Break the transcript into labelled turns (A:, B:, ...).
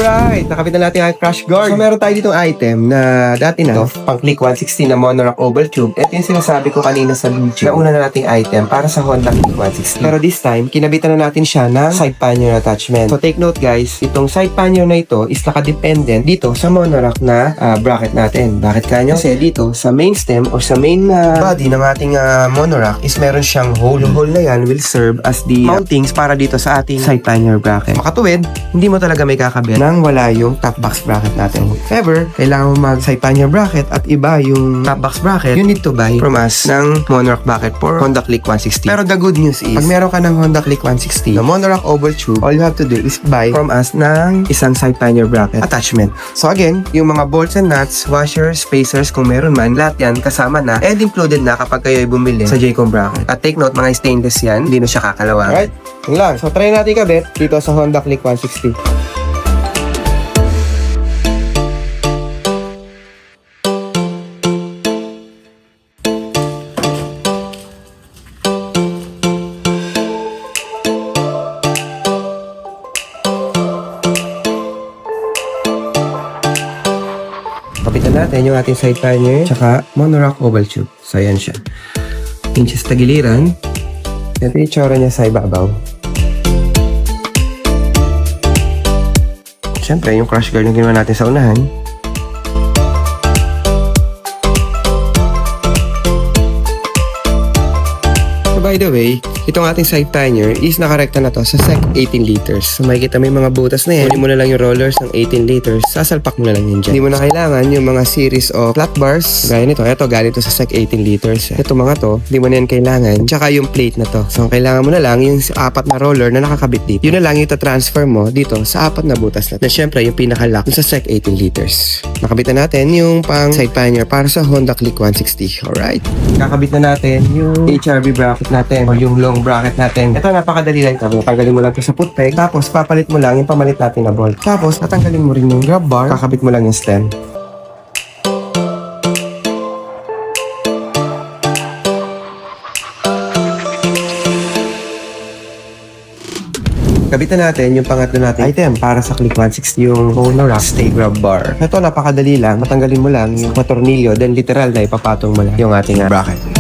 A: Alright, nakabit na natin ang crash guard. So meron tayo ditong item na dati na pang Click 160 na Monorock Oval Tube. Ito yung sinasabi ko kanina sa video. Nauna na nating item para sa Honda Click 160. Pero this time, kinabitan na natin siya ng side pannier attachment. So take note guys, itong side pannier na ito is nakadependent dito sa Monorock na bracket natin. Bakit kanyo? Kasi dito sa main stem or sa main body ng ating Monorock is meron siyang hole. Yung hole na yan will serve as the mountings para dito sa ating side pannier bracket. Makatuwid, hindi mo talaga may kakabit nang wala yung top box bracket natin. If ever, kailangan mo mag side pannier bracket at iba yung top box bracket, you need to buy from us ng Monorock bracket for Honda Click 160. Pero the good news is, pag meron ka ng Honda Click 160 na Monorock Oval Tube, all you have to do is buy from us ng isang side pannier bracket attachment. So again, yung mga bolts and nuts, washers, spacers, kung meron man, lahat yan kasama na and included na kapag kayo ay bumili sa Jaycom bracket. At take note, mga stainless yan, hindi na siya kakalawang. Alright, yun lang. So try natin kabit dito sa Honda Click 160. Kapitan natin yung ating side pannier tsaka Monorock Oval Tube. So ayan siya. Inches tagiliran. Ito yung tsura niya sa ibabaw. Siyempre, yung crash guard na ginawa natin sa unahan. So by the way, itong ating side pannier is nakarekta na to sa SEC 18 liters. So makikita may mga butas na yan. Kunin mo na lang yung rollers ng 18 liters. Sasalpak mo na lang yun dyan. Hindi mo na kailangan yung mga series of flat bars. Gaya nito. Ito, galing to sa SEC 18 liters. Ito mga to, hindi mo na yan kailangan. Tsaka yung plate na to. So ang kailangan mo na lang yung apat na roller na nakakabit dito. Yun na lang yung transfer mo dito sa apat na butas na. Na syempre yung pinaka-lock sa SEC 18 liters. Nakabit na natin yung pang side pannier para sa Honda Click 160. Alright. Kakabit na natin yung HRV bracket natin o yung long bracket natin. Ito, napakadali lang ito. Tanggalin mo lang ito sa foot peg. Tapos, papalit mo lang yung pamalit natin na bolt. Tapos, tatanggalin mo rin yung grab bar. Kakabit mo lang yung stem. Kabitan natin yung pangatlo natin item para sa Click 160, yung Monorock Stay Grab Bar. Ito, napakadali lang. Matanggalin mo lang yung matornilyo, then literal na ipapatong mo lang yung ating bracket.